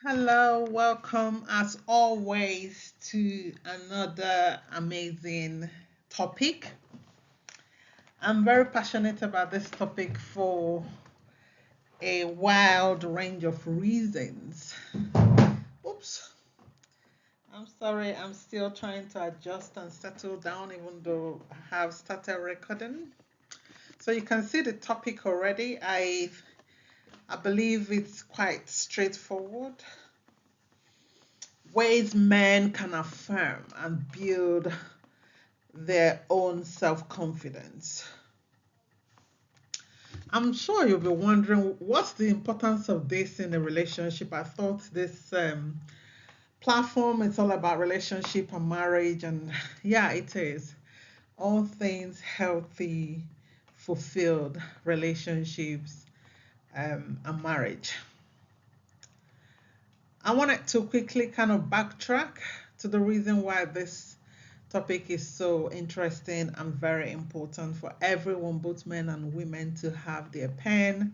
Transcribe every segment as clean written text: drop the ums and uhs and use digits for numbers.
Hello, welcome as always to another amazing topic. I'm very passionate about this topic for a wild range of reasons. Oops, I'm sorry, I'm still trying to adjust and settle down, even though I have started recording. So you can see the topic already. I believe it's quite straightforward. Ways men can affirm and build their own self confidence. I'm sure you'll be wondering what's the importance of this in a relationship. I thought this platform is all about relationship and marriage, and yeah, it is. All things healthy, fulfilled relationships and marriage. I wanted to quickly kind of backtrack to the reason why this topic is so interesting and very important for everyone, both men and women, to have their pen,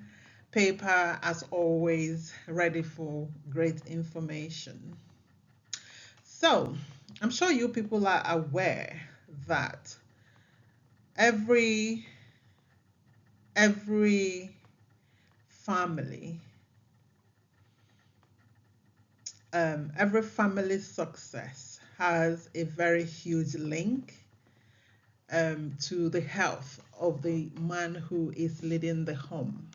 paper, as always, ready for great information. So, I'm sure you people are aware that every every family, every family's success has a very huge link to the health of the man who is leading the home.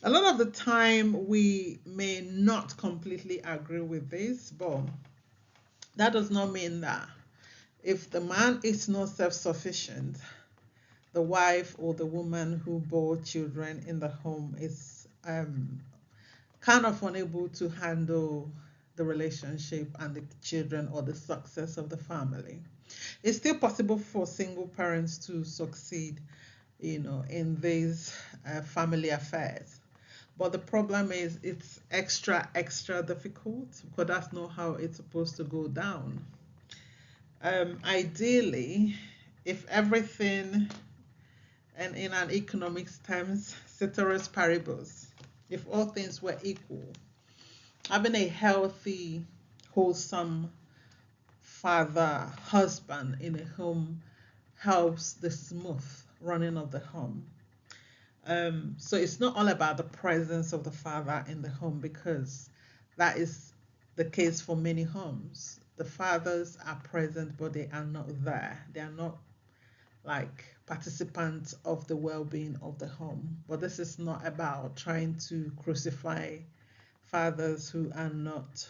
A lot of the time, we may not completely agree with this, but that does not mean that if the man is not self sufficient, the wife or the woman who bore children in the home is kind of unable to handle the relationship and the children or the success of the family. It's still possible for single parents to succeed, in these family affairs. But the problem is it's extra difficult because that's not how it's supposed to go down. Ideally, if everything, and in an economics terms, ceteris paribus, if all things were equal, having a healthy, wholesome father, husband in a home helps the smooth running of the home. So it's not all about the presence of the father in the home because that is the case for many homes. The fathers are present, but they are not there. They are not like participants of the well being of the home. But this is not about trying to crucify fathers who are not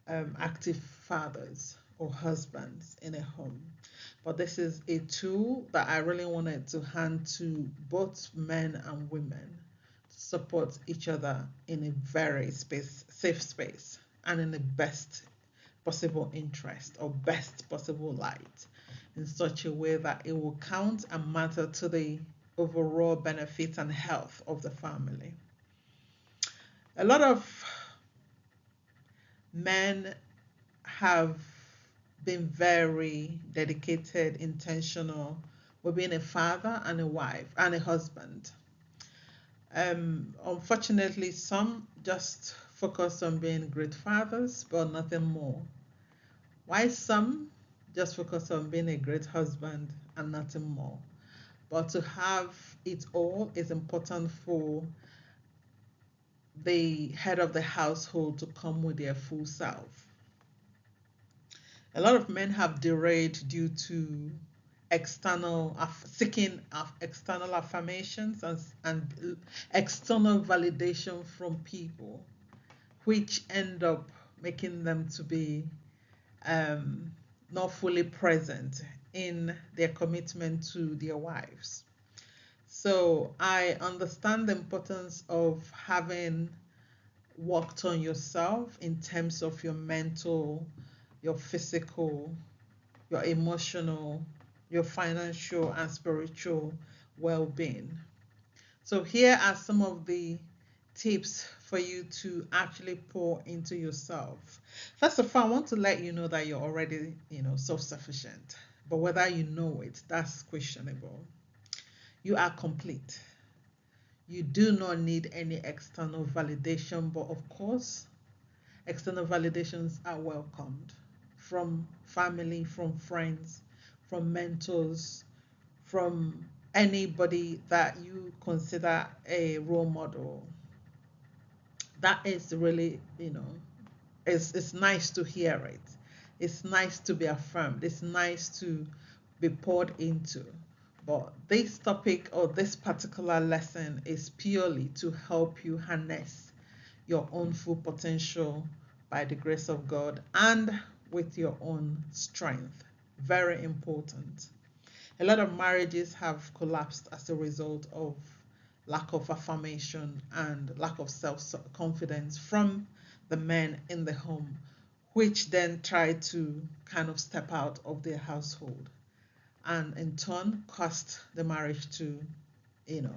active fathers or husbands in a home. But this is a tool that I really wanted to hand to both men and women to support each other in a very safe space and in the best possible interest or best possible light in such a way that it will count and matter to the overall benefit and health of the family. A lot of men have been very dedicated, intentional with being a father and a wife and a husband. Unfortunately, some just focus on being great fathers, but nothing more. Why some just focus on being a great husband and nothing more. But to have it all is important for the head of the household to come with their full self. A lot of men have derailed due to seeking external affirmations and external validation from people, which end up making them to be um, not fully present in their commitment to their wives. So I understand the importance of having worked on yourself in terms of your mental, your physical, your emotional, your financial, and spiritual well being. So, here are some of the tips for you to actually pour into yourself. First of all, I want to let you know that you're already, self sufficient. But whether you know it, that's questionable. You are complete. You do not need any external validation, but of course, external validations are welcomed from family, from friends, from mentors, from anybody that you consider a role model. That is really, it's nice to hear it. It's nice to be affirmed. It's nice to be poured into. But this topic or this particular lesson is purely to help you harness your own full potential by the grace of God and with your own strength. Very important. A lot of marriages have collapsed as a result of lack of affirmation and lack of self confidence from the men in the home, which then try to kind of step out of their household and in turn cost the marriage to, you know,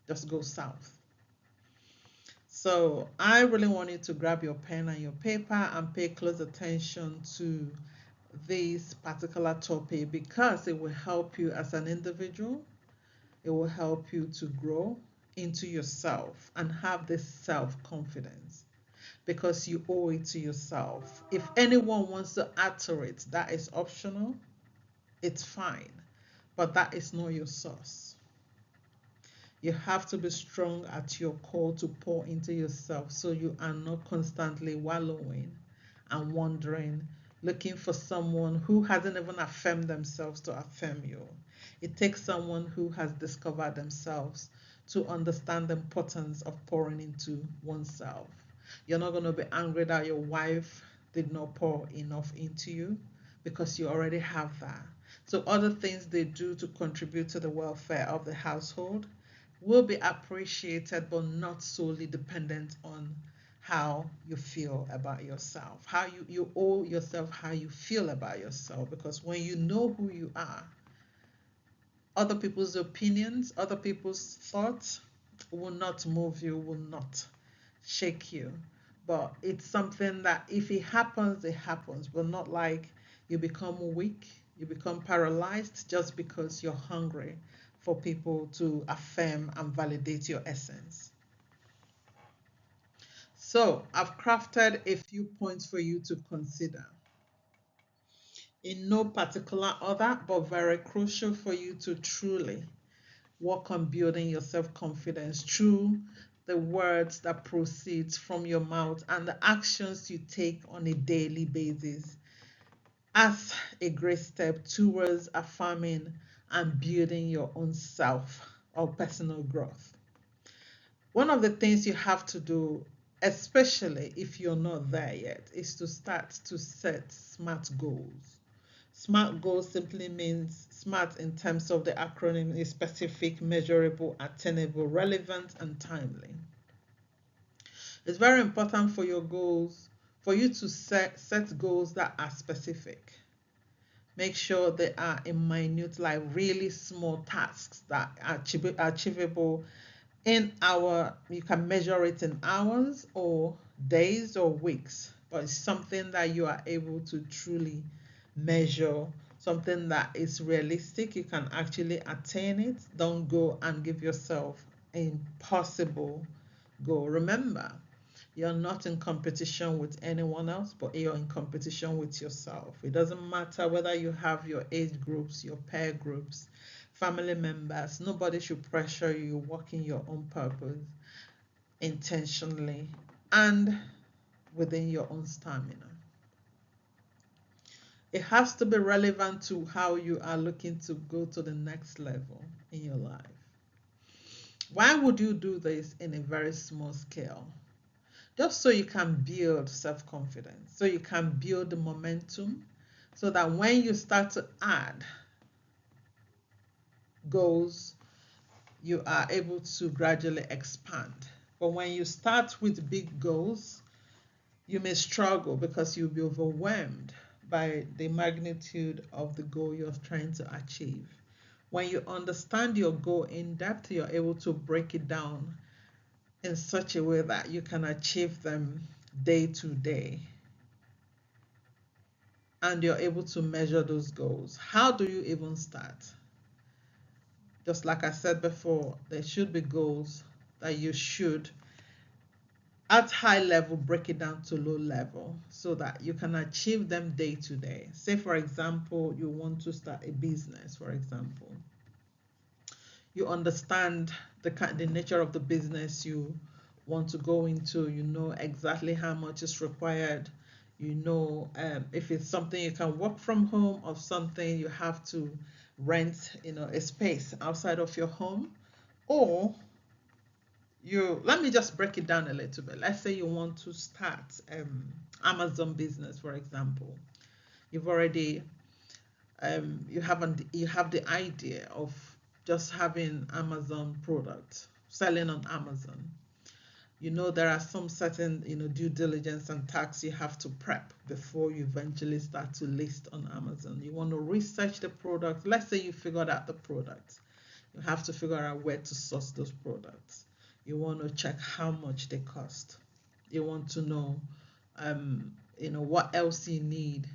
just go south. So I really want you to grab your pen and your paper and pay close attention to this particular topic because it will help you as an individual. It will help you to grow into yourself and have this self confidence because you owe it to yourself. If anyone wants to add to it, that is optional, it's fine, but that is not your source. You have to be strong at your core to pour into yourself so you are not constantly wallowing and wondering, looking for someone who hasn't even affirmed themselves to affirm you. It takes someone who has discovered themselves to understand the importance of pouring into oneself. You're not going to be angry that your wife did not pour enough into you because you already have that. So, other things they do to contribute to the welfare of the household will be appreciated but not solely dependent on how you feel about yourself. How you owe yourself how you feel about yourself because when you know who you are, other people's opinions, other people's thoughts will not move you, will not shake you. But it's something that if it happens, but not like you become weak, you become paralyzed just because you're hungry for people to affirm and validate your essence. So I've crafted a few points for you to consider in no particular order, but very crucial for you to truly work on building your self-confidence through the words that proceeds from your mouth and the actions you take on a daily basis as a great step towards affirming and building your own self or personal growth. One of the things you have to do, especially if you're not there yet, is to start to set SMART goals. SMART goals simply means SMART in terms of the acronym is specific, measurable, attainable, relevant, and timely. It's very important for your goals, for you to set goals that are specific. Make sure they are in minute, like really small tasks that are achievable in hour. You can measure it in hours or days or weeks, but it's something that you are able to truly measure, something that is realistic. You can actually attain it. Don't go and give yourself an impossible goal. Remember, you're not in competition with anyone else, but you're in competition with yourself. It doesn't matter whether you have your age groups, your peer groups, family members. Nobody should pressure you. Work in your own purpose intentionally and within your own stamina. It has to be relevant to how you are looking to go to the next level in your life. Why would you do this in a very small scale? Just so you can build self confidence, so you can build the momentum, so that when you start to add goals, you are able to gradually expand. But when you start with big goals, you may struggle because you'll be overwhelmed by the magnitude of the goal you're trying to achieve. When you understand your goal in depth, you're able to break it down in such a way that you can achieve them day to day and you're able to measure those goals. How do you even start? Just like I said before, there should be goals that you should, at high level, break it down to low level so that you can achieve them day to day. Say, for example, you want to start a business, for example. You understand the nature of the business you want to go into. You know exactly how much is required. You know, if it's something you can work from home or something you have to rent, a space outside of your home. Or you let me just break it down a little bit. Let's say you want to start Amazon business, for example. You've already you have the idea of just having Amazon product selling on Amazon. You know there are some certain due diligence and tax you have to prep before you eventually start to list on Amazon. You want to research the product. Let's say you figured out the product. You have to figure out where to source those products. You want to check how much they cost. You want to know what else you need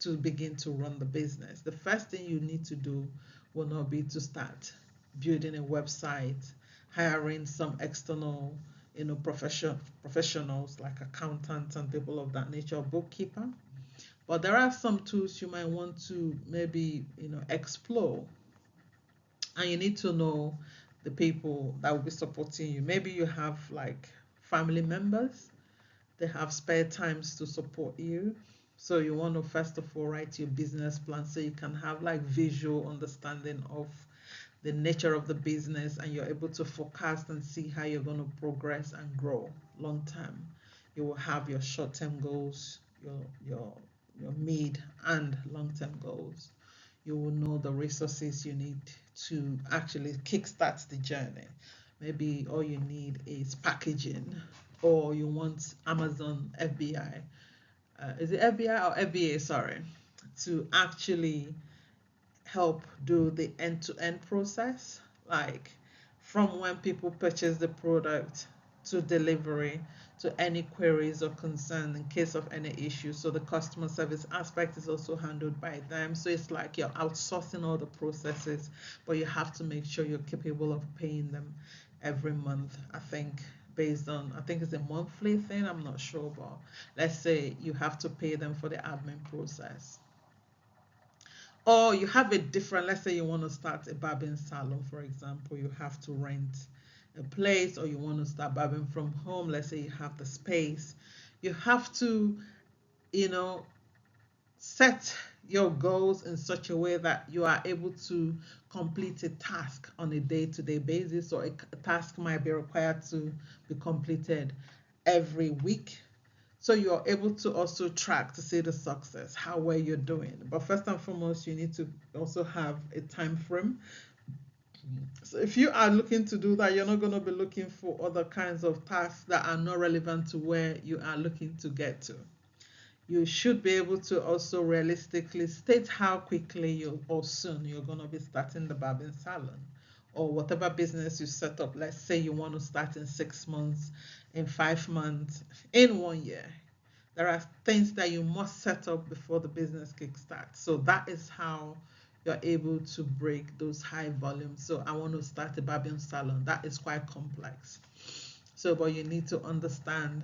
to begin to run the business. The first thing you need to do will not be to start building a website, hiring some external, professionals like accountants and people of that nature, bookkeeper. But there are some tools you might want to maybe, explore, and you need to know the people that will be supporting you. Maybe you have like family members, they have spare times to support you. So you want to first of all write your business plan so you can have like visual understanding of the nature of the business, and you're able to forecast and see how you're going to progress and grow long term. You will have your short term goals, your your mid and long term goals. You will know the resources you need to actually kickstart the journey. Maybe all you need is packaging, or you want Amazon FBI. Is it FBI or FBA? Sorry, to actually help do the end-to-end process, like from when people purchase the product to delivery to any queries or concern in case of any issues. So the customer service aspect is also handled by them. So it's like you're outsourcing all the processes, but you have to make sure you're capable of paying them every month. I think it's a monthly thing, I'm not sure, but let's say you have to pay them for the admin process. Or you have a different, let's say you want to start a barbering salon, for example. You have to rent a place, or you want to start barbering from home. Let's say you have the space. You have to, you know, set your goals in such a way that you are able to complete a task on a day-to-day basis, or a task might be required to be completed every week, so you're able to also track to see the success, how well you're doing. But first and foremost, you need to also have a time frame. So if you are looking to do that, you're not going to be looking for other kinds of tasks that are not relevant to where you are looking to get to. You should be able to also realistically state how quickly you or soon you're going to be starting the barbering salon, or whatever business you set up. Let's say you want to start in 6 months, in 5 months, in 1 year. There are things that you must set up before the business kickstarts. So that is how you're able to break those high volumes. So I want to start a barbering salon. That is quite complex. So, but you need to understand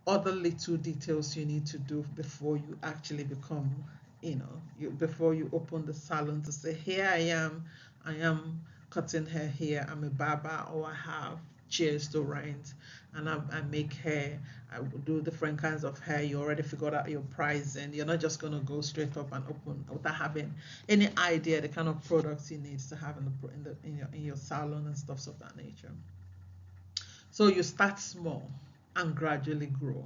other little details you need to do before you actually become, before you open the salon, to say, here I am cutting hair here, I'm a barber, or I have chairs to rent, and I make hair. I do different kinds of hair. You already figured out your pricing. You're not just going to go straight up and open without having any idea the kind of products you need to have in your salon and stuff of that nature. So you start small and gradually grow.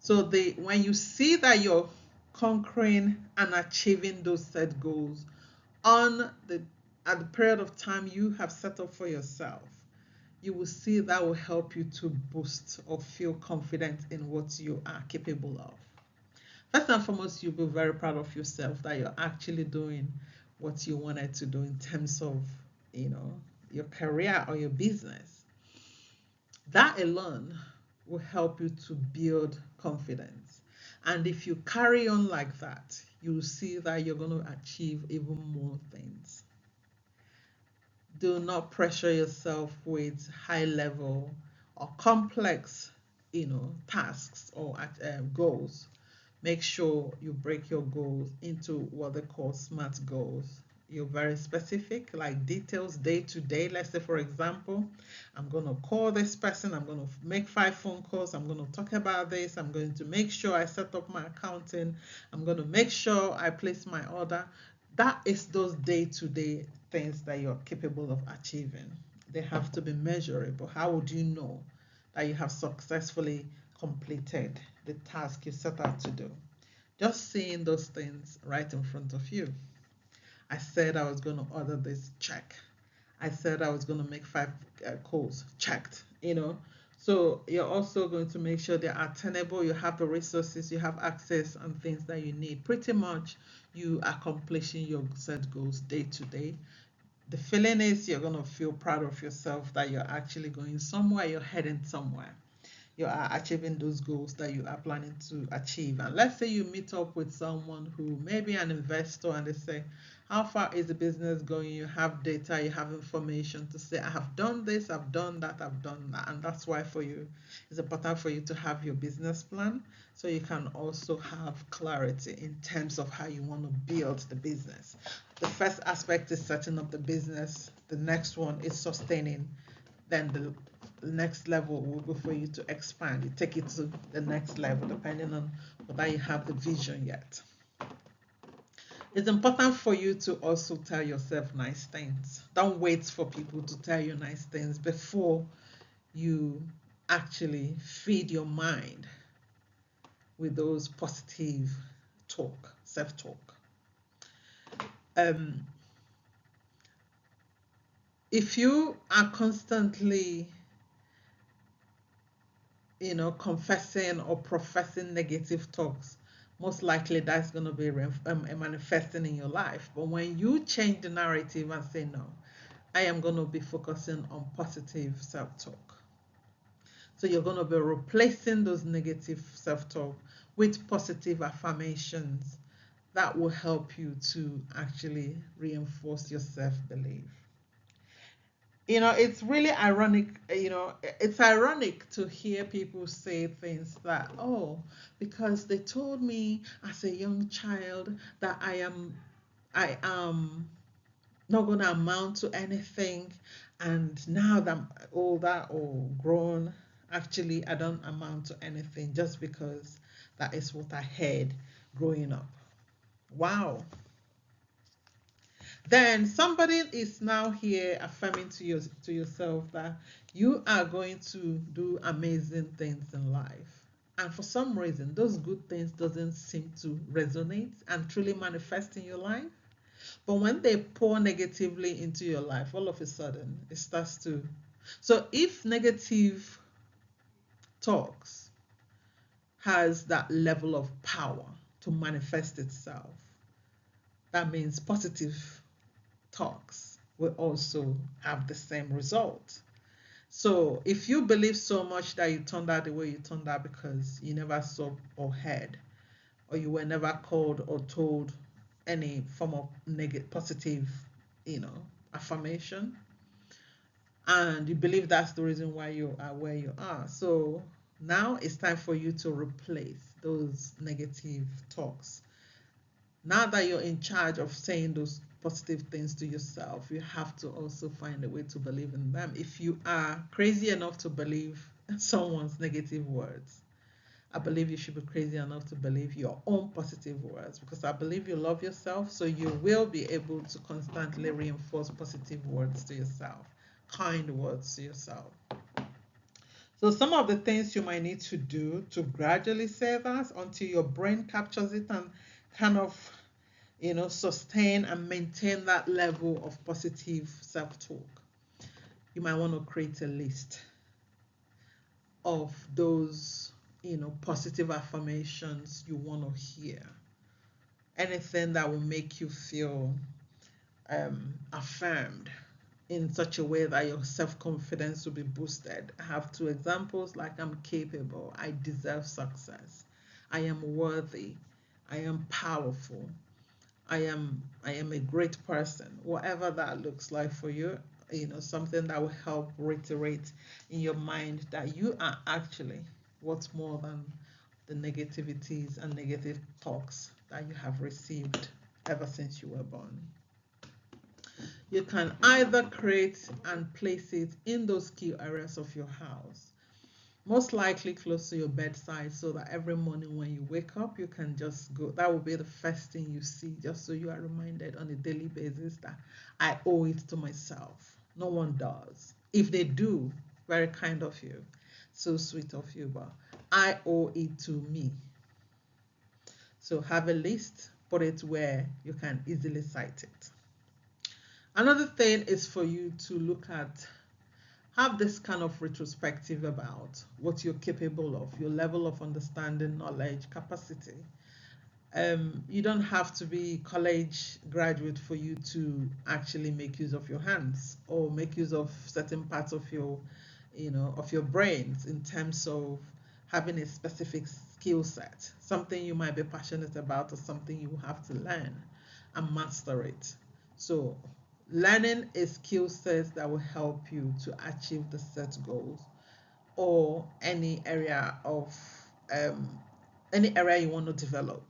So when you see that you're conquering and achieving those set goals on the at the period of time you have set up for yourself, you will see that will help you to boost or feel confident in what you are capable of. First and foremost, you'll be very proud of yourself that you're actually doing what you wanted to do in terms of, you know, your career or your business. That alone will help you to build confidence. And if you carry on like that, you'll see that you're going to achieve even more things. Do not pressure yourself with high level or complex, tasks or goals. Make sure you break your goals into what they call SMART goals. You're very specific, like details day to day. Let's say, for example, I'm going to call this person, I'm going to make 5 phone calls, I'm going to talk about this, I'm going to make sure I set up my accounting, I'm going to make sure I place my order. That is those day to day things that you're capable of achieving. They have to be measurable. How would you know that you have successfully completed the task you set out to do? Just seeing those things right in front of you. I said I was going to order this, check. I said I was going to make 5 calls, checked, So you're also going to make sure they're attainable, you have the resources, you have access and things that you need. Pretty much you accomplishing your set goals day to day. The feeling is you're going to feel proud of yourself that you're actually going somewhere, you're heading somewhere, you are achieving those goals that you are planning to achieve. And let's say you meet up with someone who may be an investor and they say, how far is the business going? You have data, you have information to say, I have done this, I've done that, I've done that. And that's why for you, it's important for you to have your business plan so you can also have clarity in terms of how you want to build the business. The first aspect is setting up the business. The next one is sustaining. Then the next level will be for you to expand. You take it to the next level depending on whether you have the vision yet. It's important for you to also tell yourself nice things. Don't wait for people to tell you nice things before you actually feed your mind with those positive talk, self-talk. If you are constantly confessing or professing negative talks, most likely that's going to be manifesting in your life. But when you change the narrative and say, no, I am going to be focusing on positive self talk. So you're going to be replacing those negative self talk with positive affirmations that will help you to actually reinforce your self belief. It's really ironic, it's ironic to hear people say things that, oh, because they told me as a young child that I am not going to amount to anything, and now that I'm older or grown, actually I don't amount to anything just because that is what I heard growing up. Wow. Then somebody is now here affirming to yourself that you are going to do amazing things in life, and for some reason those good things doesn't seem to resonate and truly manifest in your life. But when they pour negatively into your life, all of a sudden it starts to. So if negative talks has that level of power to manifest itself, that means positive talks will also have the same result. So if you believe so much that you turned out the way you turned out because you never saw or heard, or you were never called or told any form of negative, positive, you know, affirmation, and you believe that's the reason why you are where you are. So now it's time for you to replace those negative talks. Now that you're in charge of saying those positive things to yourself, you have to also find a way to believe in them. If you are crazy enough to believe someone's negative words, I believe you should be crazy enough to believe your own positive words, because I believe you love yourself, so you will be able to constantly reinforce positive words to yourself, kind words to yourself. So some of the things you might need to do to gradually say that until your brain captures it and kind of, sustain and maintain that level of positive self-talk. You might want to create a list of those, positive affirmations you want to hear. Anything that will make you feel affirmed in such a way that your self-confidence will be boosted. I have 2 examples, like I'm capable, I deserve success, I am worthy, I am powerful, I am a great person. Whatever that looks like for you, something that will help reiterate in your mind that you are actually what's more than the negativities and negative talks that you have received ever since you were born. You can either create and place it in those key areas of your house, most likely close to your bedside, so that every morning when you wake up, you can just go. That will be the first thing you see, just so you are reminded on a daily basis that I owe it to myself. No one does. If they do, very kind of you, so sweet of you, but I owe it to me. So have a list, put it where you can easily cite it. Another thing is for you to look at, have this kind of retrospective about what you're capable of, your level of understanding, knowledge, capacity. You don't have to be college graduate for you to actually make use of your hands or make use of certain parts of your brains in terms of having a specific skill set, something you might be passionate about or something you have to learn and master it. So learning a skill set that will help you to achieve the set goals, or um, any area you want to develop.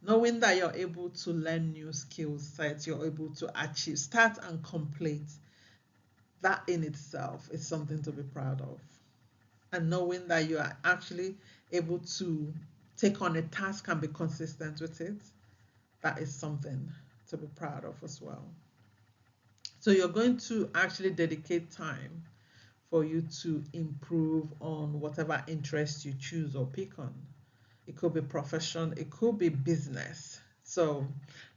Knowing that you're able to learn new skill sets, you're able to achieve, start and complete, that in itself is something to be proud of. And knowing that you are actually able to take on a task and be consistent with it, that is something to be proud of as well. So you're going to actually dedicate time for you to improve on whatever interest you choose or pick on. It could be profession, it could be business. So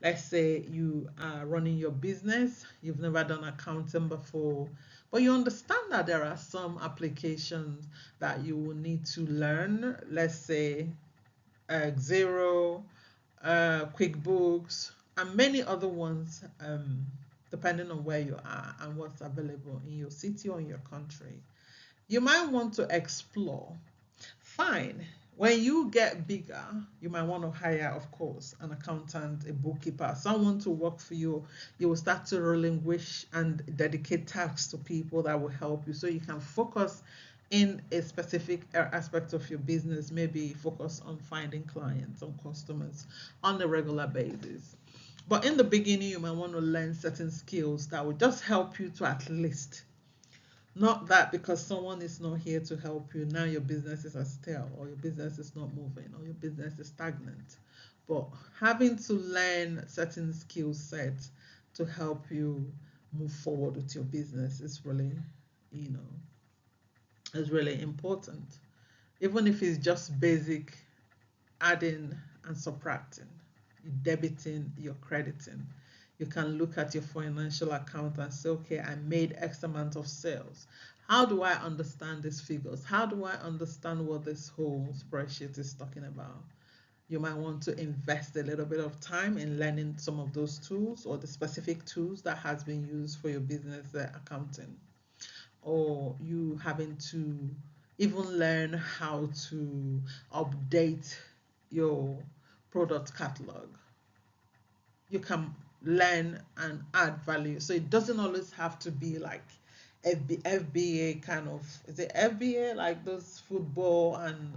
let's say you are running your business, you've never done accounting before, but you understand that there are some applications that you will need to learn. Let's say Xero, QuickBooks, and many other ones, depending on where you are and what's available in your city or in your country. You might want to explore. Fine. When you get bigger, you might want to hire, of course, an accountant, a bookkeeper, someone to work for you. You will start to relinquish and dedicate tasks to people that will help you so you can focus in a specific aspect of your business, maybe focus on finding clients, on customers on a regular basis. But in the beginning, you might want to learn certain skills that will just help you to at least, not that because someone is not here to help you, now your business is stale or your business is not moving or your business is stagnant. But having to learn certain skill sets to help you move forward with your business you know, is really important. Even if it's just basic adding and subtracting, you're debiting, you're crediting. You can look at your financial account and say, okay, I made X amount of sales. How do I understand these figures? How do I understand what this whole spreadsheet is talking about? You might want to invest a little bit of time in learning some of those tools or the specific tools that has been used for your business accounting, or you having to even learn how to update your product catalog. You can learn and add value. So it doesn't always have to be like FBA kind of, is it FBA, like those football and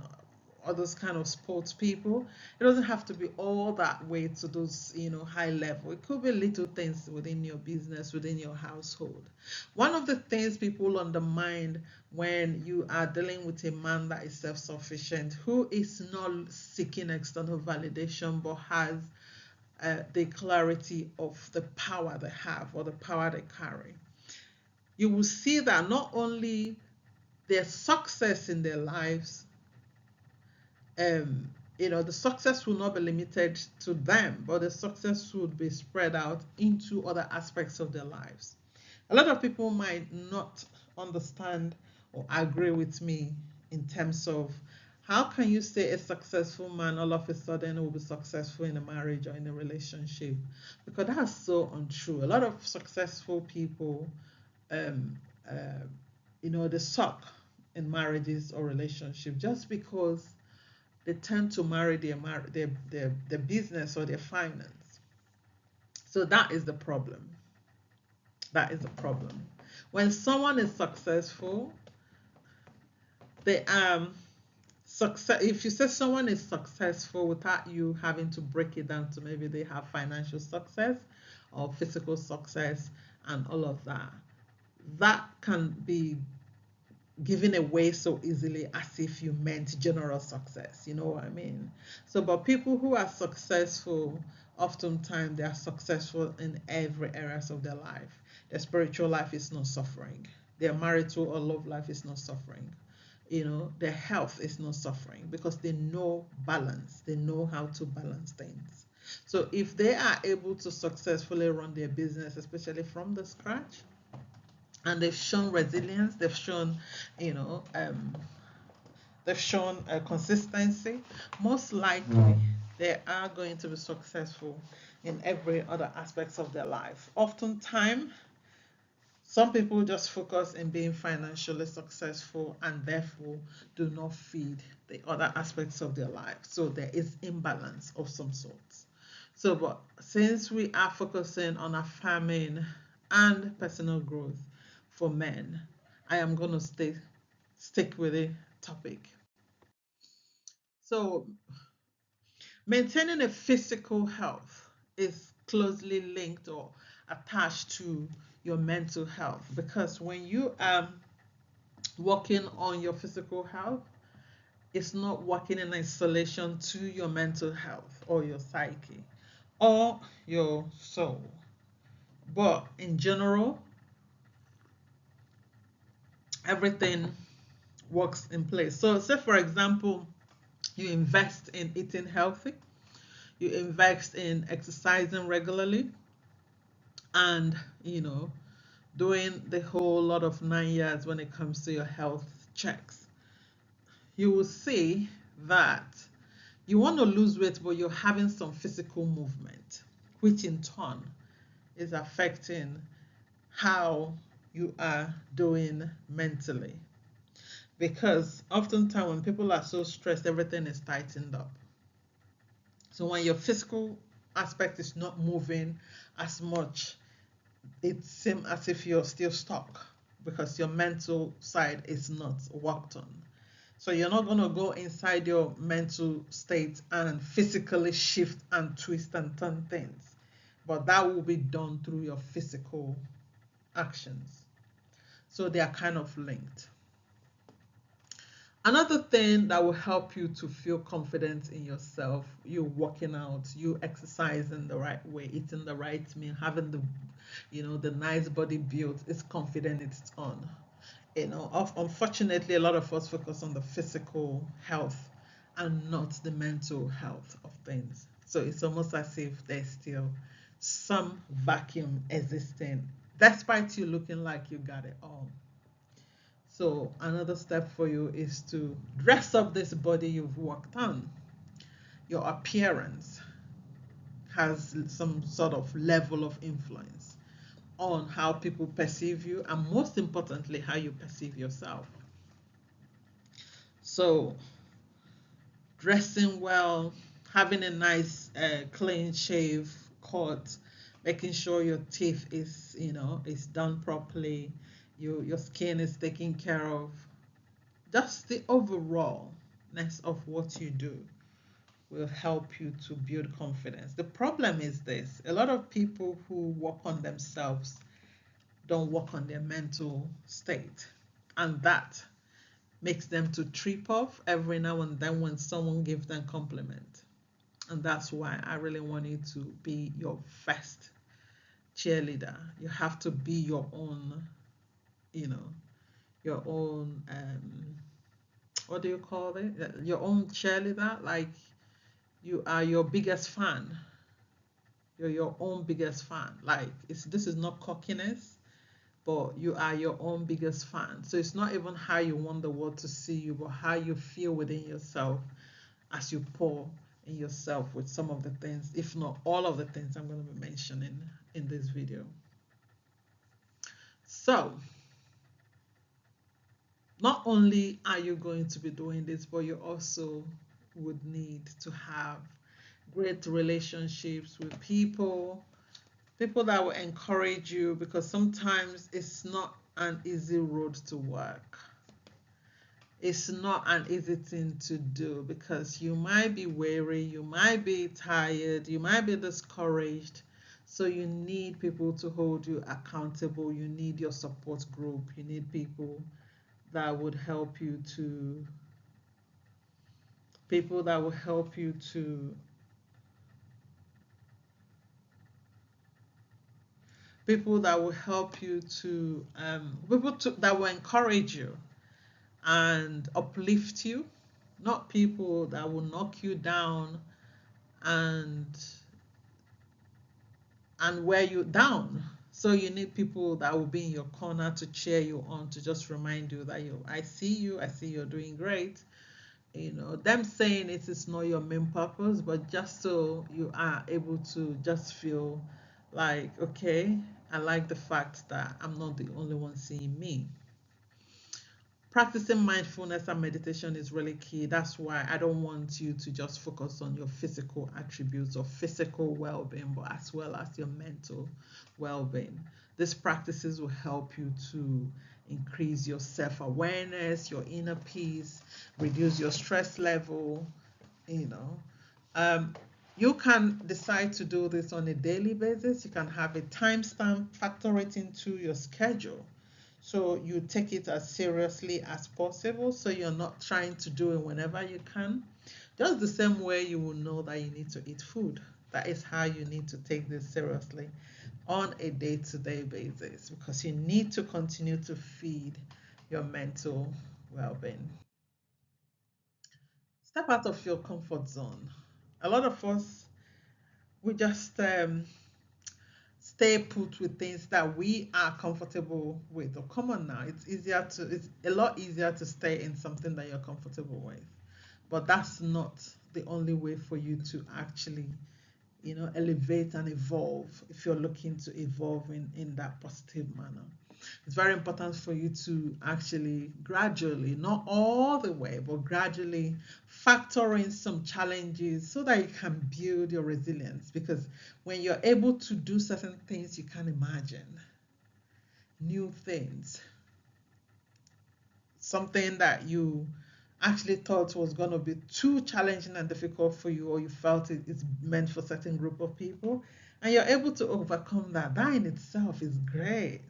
all those kind of sports people? It doesn't have to be all that way to those, high level. It could be little things within your business, within your household. One of the things people undermine when you are dealing with a man that is self-sufficient, who is not seeking external validation but has the clarity of the power they have or the power they carry, you will see that not only their success in their lives, the success will not be limited to them, but the success would be spread out into other aspects of their lives. A lot of people might not understand or agree with me in terms of, how can you say a successful man all of a sudden will be successful in a marriage or in a relationship? Because that's so untrue. A lot of successful people, um, uh, they suck in marriages or relationships just because they tend to marry their business or their finance. So that is the problem. That is a problem. When someone is successful, they success. If you say someone is successful without you having to break it down to maybe they have financial success or physical success and all of that, that can be given away so easily as if you meant general success. You know what I mean? So, but people who are successful, oftentimes they are successful in every areas of their life. Their spiritual life is not suffering. Their marital or love life is not suffering. You know, their health is not suffering because they know balance. They know how to balance things. So if they are able to successfully run their business, especially from the scratch, and they've shown resilience, they've shown, you know, they've shown consistency, most likely they are going to be successful in every other aspects of their life. Oftentimes, some people just focus in being financially successful and therefore do not feed the other aspects of their life. So there is imbalance of some sorts. So, but since we are focusing on affirming and personal growth for men, I am going to stick with the topic. So, maintaining a physical health is closely linked or attached to your mental health because when you are working on your physical health, it's not working in isolation to your mental health or your psyche or your soul. But in general, everything works in place. So, say for example, you invest in eating healthy, you invest in exercising regularly, and doing the whole lot of 9 years when it comes to your health checks, you will see that you want to lose weight, but you're having some physical movement, which in turn is affecting how you are doing mentally. Because oftentimes when people are so stressed, everything is tightened up. So when your physical aspect is not moving as much, it seems as if you're still stuck because your mental side is not worked on. So you're not going to go inside your mental state and physically shift and twist and turn things, but that will be done through your physical actions. So they are kind of linked. Another thing that will help you to feel confident in yourself, you working out, you exercising the right way, eating the right meal, having the nice body built, is confident it's on. Unfortunately, a lot of us focus on the physical health and not the mental health of things. So it's almost as if there's still some vacuum existing, despite you looking like you got it all. So another step for you is to dress up this body you've worked on. Your appearance has some sort of level of influence on how people perceive you, and most importantly, how you perceive yourself. So dressing well, having a nice clean shave cut, making sure your teeth is done properly, your skin is taken care of. Just the overallness of what you do will help you to build confidence. The problem is this: a lot of people who work on themselves don't work on their mental state, and that makes them to trip off every now and then when someone gives them compliment. And that's why I really want you to be your first cheerleader. You have to be your own, you know, your own what do you call it? Your own cheerleader. Like, you are your biggest fan. You're your own biggest fan. Like, this is not cockiness, but you are your own biggest fan. So it's not even how you want the world to see you, but how you feel within yourself as you pour in yourself with some of the things, if not all of the things I'm going to be mentioning in this video. So not only are you going to be doing this, but you also would need to have great relationships with people, People that will encourage you, because sometimes it's not an easy road to work. It's not an easy thing to do because you might be weary, you might be tired, you might be discouraged. So you need people to hold you accountable. You need your support group. You need people that would help you to people that will help you to people that will help you to that will encourage you and uplift you, not people that will knock you down and wear you down. So you need people that will be in your corner to cheer you on, to just remind you that I see you're doing great. Them saying it is not your main purpose, but just so you are able to just feel like, okay, I like the fact that I'm not the only one seeing me. Practicing mindfulness and meditation is really key. That's why I don't want you to just focus on your physical attributes or physical well being, but as well as your mental well being. These practices will help you to increase your self awareness, your inner peace, reduce your stress level. You know, um, you can decide to do this on a daily basis. You can have a timestamp, factor it into your schedule, so you take it as seriously as possible, so you're not trying to do it whenever you can. Just the same way you will know that you need to eat food. That is how you need to take this seriously on a day-to-day basis, because you need to continue to feed your mental well-being. Step out of your comfort zone. A lot of us, we just stay put with things that we are comfortable with. Or come on now, it's a lot easier to stay in something that you're comfortable with. But that's not the only way for you to actually, elevate and evolve if you're looking to evolve in that positive manner. It's very important for you to actually gradually, not all the way, but gradually factor in some challenges so that you can build your resilience. Because when you're able to do certain things you can imagine, new things, something that you actually thought was going to be too challenging and difficult for you, or you felt it's meant for a certain group of people, and you're able to overcome that, that in itself is great.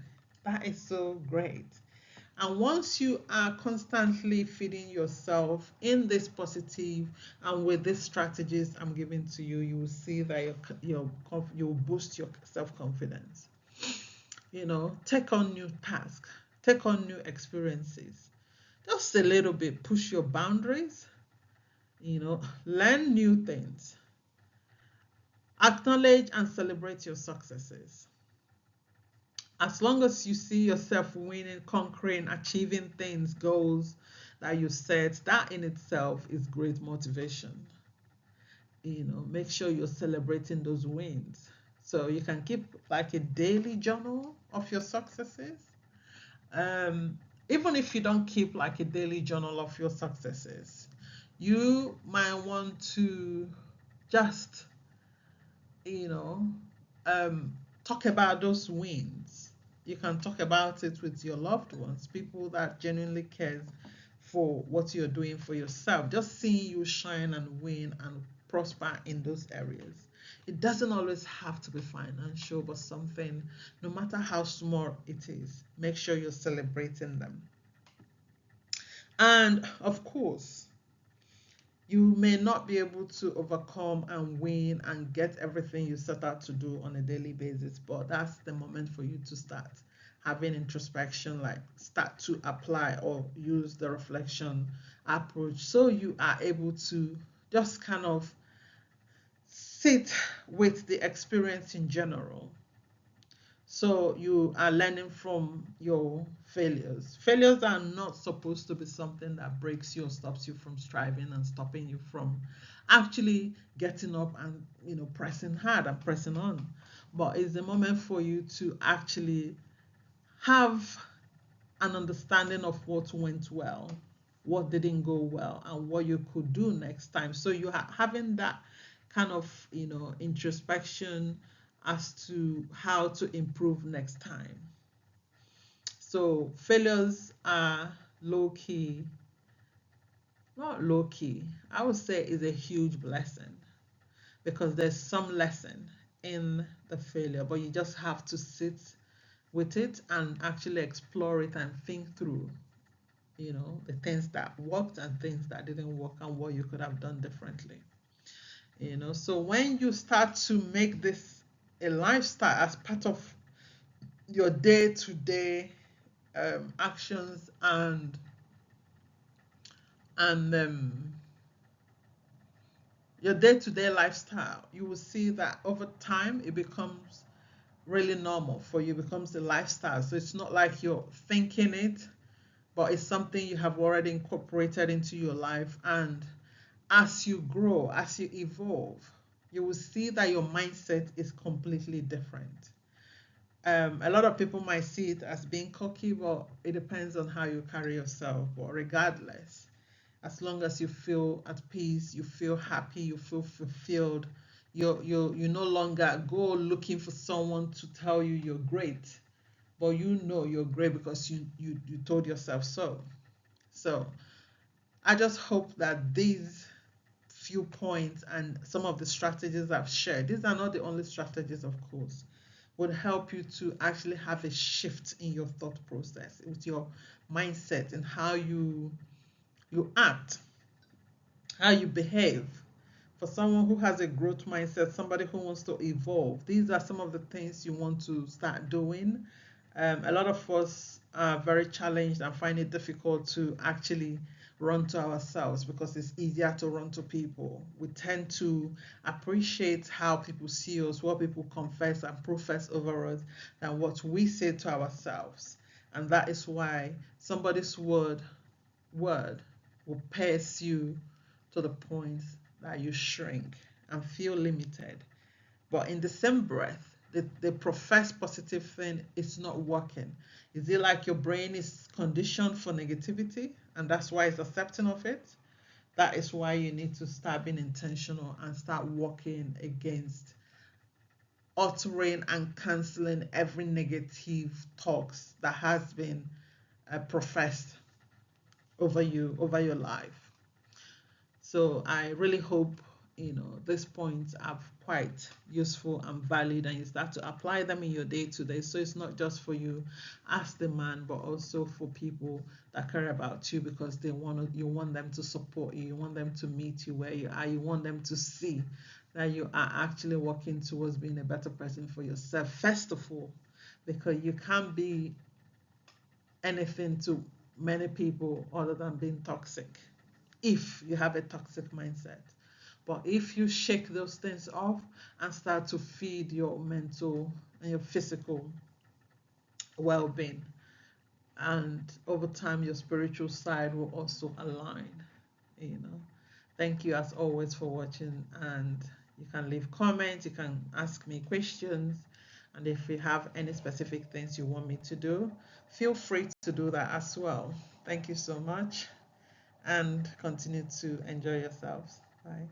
That is so great. And once you are constantly feeding yourself in this positive and with these strategies I'm giving to you, you will see that you will boost your self confidence. Take on new tasks, take on new experiences, just a little bit, push your boundaries, learn new things, acknowledge and celebrate your successes. As long as you see yourself winning, conquering, achieving things, goals that you set, that in itself is great motivation. Make sure you're celebrating those wins. So you can keep like a daily journal of your successes. Um, Even if you don't keep like a daily journal of your successes, you might want to just, you know, um, talk about those wins. You can talk about it with your loved ones, people that genuinely cares for what you're doing for yourself. Just seeing you shine and win and prosper in those areas. It doesn't always have to be financial, but something, no matter how small it is, make sure you're celebrating them. And of course, you may not be able to overcome and win and get everything you set out to do on a daily basis, but that's the moment for you to start having introspection, like start to apply or use the reflection approach, so you are able to just kind of sit with the experience in general. So you are learning from your failures. Failures are not supposed to be something that breaks you or stops you from striving and stopping you from actually getting up and pressing hard and pressing on. But it's a moment for you to actually have an understanding of what went well, what didn't go well, and what you could do next time. So you are having that kind of introspection as to how to improve next time. So failures are low key, not low key, I would say is a huge blessing because there's some lesson in the failure, but you just have to sit with it and actually explore it and think through, the things that worked and things that didn't work and what you could have done differently. So when you start to make this a lifestyle as part of your day-to-day actions and your day-to-day lifestyle, you will see that over time it becomes really normal for you, becomes a lifestyle. So it's not like you're thinking it, but it's something you have already incorporated into your life. And as you grow, as you evolve, you will see that your mindset is completely different. A lot of people might see it as being cocky, but it depends on how you carry yourself. But regardless, as long as you feel at peace, you feel happy, you feel fulfilled, you no longer go looking for someone to tell you you're great, but you know you're great because you told yourself so. So I just hope that these few points and some of the strategies I've shared, these are not the only strategies, of course, would help you to actually have a shift in your thought process, with your mindset and how you act, how you behave. For someone who has a growth mindset, somebody who wants to evolve, these are some of the things you want to start doing. A lot of us are very challenged and find it difficult to actually run to ourselves because it's easier to run to people. We tend to appreciate how people see us, what people confess and profess over us, than what we say to ourselves. And that is why somebody's word will pierce you to the point that you shrink and feel limited. But in the same breath, the professed positive thing is not working. Is it like your brain is conditioned for negativity and that's why it's accepting of it? That is why you need to start being intentional and start working against altering and canceling every negative talks that has been professed over you, over your life. So I really hope these points are quite useful and valid, and you start to apply them in your day to day. So it's not just for you as the man, but also for people that care about you because you want them to support you, you want them to meet you where you are, you want them to see that you are actually working towards being a better person for yourself first of all, because you can't be anything to many people other than being toxic if you have a toxic mindset. But if you shake those things off and start to feed your mental and your physical well being, and over time, your spiritual side will also align. You know, thank you as always for watching. And you can leave comments, you can ask me questions. And if you have any specific things you want me to do, feel free to do that as well. Thank you so much and continue to enjoy yourselves. Bye.